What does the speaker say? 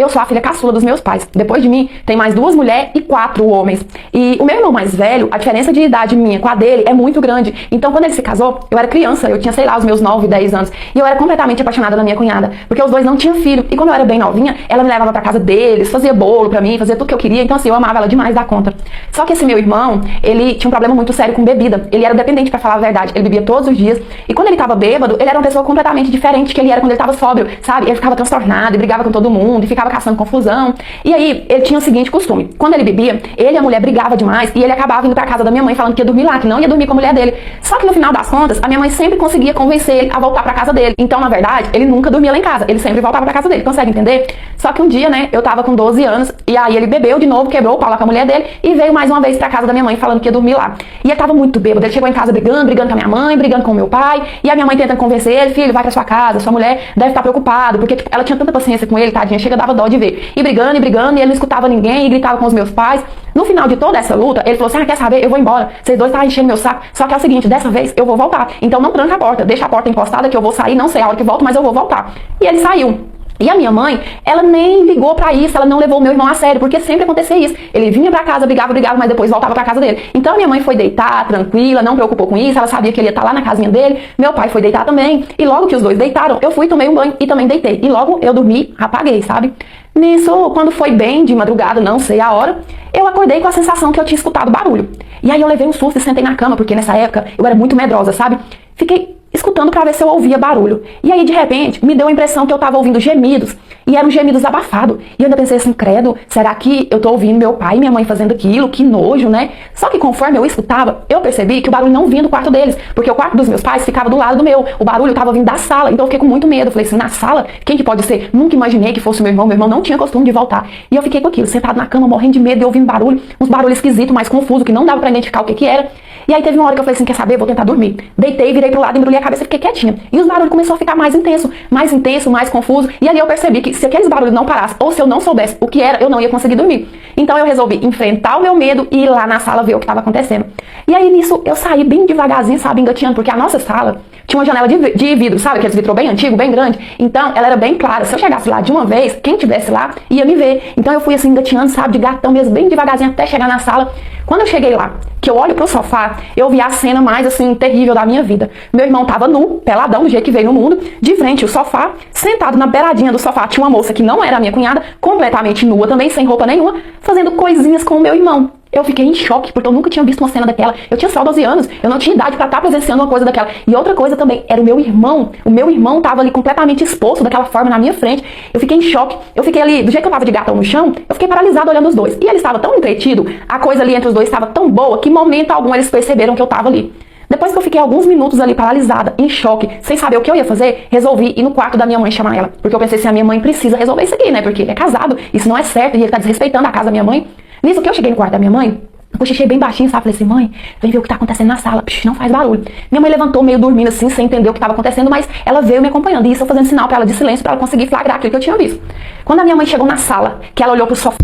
Eu sou a filha caçula dos meus pais. Depois de mim, tem mais 2 mulheres e 4 homens. E o meu irmão mais velho, a diferença de idade minha com a dele é muito grande. Então, quando ele se casou, eu era criança, eu tinha, sei lá, os meus 9, 10 anos. E eu era completamente apaixonada na minha cunhada, porque os dois não tinham filho. E quando eu era bem novinha, ela me levava pra casa deles, fazia bolo pra mim, fazia tudo que eu queria. Então, assim, eu amava ela demais da conta. Só que esse meu irmão, ele tinha um problema muito sério com bebida. Ele era dependente, pra falar a verdade. Ele bebia todos os dias. E quando ele tava bêbado, ele era uma pessoa completamente diferente que ele era quando ele tava sóbrio, sabe? Ele ficava transtornado, e brigava com todo mundo, e ficava caçando confusão. E aí, ele tinha o seguinte costume. Quando ele bebia, ele e a mulher brigavam demais, e ele acabava indo pra casa da minha mãe falando que ia dormir lá, que não ia dormir com a mulher dele. Só que no final das contas, a minha mãe sempre conseguia convencer ele a voltar pra casa dele. Então, na verdade, ele nunca dormia lá em casa. Ele sempre voltava pra casa dele. Consegue entender? Só que um dia, né, eu tava com 12 anos, e aí ele bebeu de novo, quebrou o pau lá com a mulher dele, e veio mais uma vez pra casa da minha mãe falando que ia dormir lá. E ele tava muito bêbado. Ele chegou em casa brigando com a minha mãe, brigando com o meu pai, e a minha mãe tentando convencer ele: filho, vai pra sua casa, sua mulher deve estar preocupada, porque tipo, ela tinha tanta paciência com ele, tadinha, chega, dava dó de ver. E brigando, e ele não escutava ninguém, e gritava com os meus pais. No final de toda essa luta, ele falou assim: ah, quer saber? Eu vou embora. Vocês dois estão enchendo meu saco. Só que é o seguinte, dessa vez eu vou voltar. Então não tranca a porta, deixa a porta encostada que eu vou sair, não sei a hora que volto, mas eu vou voltar. E ele saiu. E a minha mãe, ela nem ligou pra isso, ela não levou o meu irmão a sério, porque sempre acontecia isso. Ele vinha pra casa, brigava, mas depois voltava pra casa dele. Então a minha mãe foi deitar, tranquila, não preocupou com isso, ela sabia que ele ia estar lá na casinha dele. Meu pai foi deitar também, e logo que os dois deitaram, eu fui, tomei um banho e também deitei. E logo eu dormi, apaguei, sabe? Nisso, quando foi bem de madrugada, não sei a hora, eu acordei com a sensação que eu tinha escutado barulho. E aí eu levei um susto e sentei na cama, porque nessa época eu era muito medrosa, sabe? Fiquei escutando pra ver se eu ouvia barulho. E aí, de repente, me deu a impressão que eu tava ouvindo gemidos. E eram gemidos abafados. E eu ainda pensei assim: credo, será que eu tô ouvindo meu pai e minha mãe fazendo aquilo? Que nojo, né? Só que conforme eu escutava, eu percebi que o barulho não vinha do quarto deles. Porque o quarto dos meus pais ficava do lado do meu. O barulho tava vindo da sala. Então eu fiquei com muito medo. Eu falei assim: na sala? Quem que pode ser? Nunca imaginei que fosse meu irmão. Meu irmão não tinha costume de voltar. E eu fiquei com aquilo, sentado na cama, morrendo de medo e ouvindo barulho. Uns barulhos esquisitos, mais confusos, que não dava pra identificar o que era. E aí teve uma hora que eu falei assim: quer saber? Vou tentar dormir. Deitei, virei pro lado, embrulhei a cabeça e fiquei quietinha. E os barulhos começaram a ficar mais intenso, mais confuso. E ali eu percebi que se aqueles barulhos não parassem, ou se eu não soubesse o que era, eu não ia conseguir dormir. Então eu resolvi enfrentar o meu medo e ir lá na sala ver o que estava acontecendo. E aí nisso eu saí bem devagarzinho, sabe, engatinhando, porque a nossa sala tinha uma janela de vidro, sabe, aqueles vidro bem antigo, bem grande. Então ela era bem clara. Se eu chegasse lá de uma vez, quem estivesse lá ia me ver. Então eu fui assim engatinhando, sabe, de gatão mesmo, bem devagarzinho até chegar na sala. Quando eu cheguei lá, que eu olho pro sofá, eu vi a cena mais, assim, terrível da minha vida. Meu irmão tava nu, peladão, do jeito que veio no mundo, de frente ao sofá, sentado na beiradinha do sofá. Tinha uma moça que não era a minha cunhada, completamente nua também, sem roupa nenhuma, fazendo coisinhas com o meu irmão. Eu fiquei em choque, porque eu nunca tinha visto uma cena daquela. Eu tinha só 12 anos, eu não tinha idade pra estar presenciando uma coisa daquela. E outra coisa também, era o meu irmão. O meu irmão tava ali completamente exposto daquela forma na minha frente. Eu fiquei em choque. Eu fiquei ali, do jeito que eu tava de gatão no chão, eu fiquei paralisada olhando os dois. E eles estavam tão entretidos, a coisa ali entre os dois estava tão boa, que em momento algum eles perceberam que eu tava ali. Depois que eu fiquei alguns minutos ali paralisada, em choque, sem saber o que eu ia fazer, resolvi ir no quarto da minha mãe chamar ela. Porque eu pensei assim: a minha mãe precisa resolver isso aqui, né? Porque ele é casado, isso não é certo, e ele tá desrespeitando a casa da minha mãe. Nisso que eu cheguei no quarto da minha mãe, eu cochichei bem baixinho, sabe? Falei assim: mãe, vem ver o que tá acontecendo na sala. Psh, não faz barulho. Minha mãe levantou meio dormindo assim, sem entender o que tava acontecendo, mas ela veio me acompanhando. E isso eu fazendo sinal pra ela de silêncio, pra ela conseguir flagrar aquilo que eu tinha visto. Quando a minha mãe chegou na sala, que ela olhou pro sofá,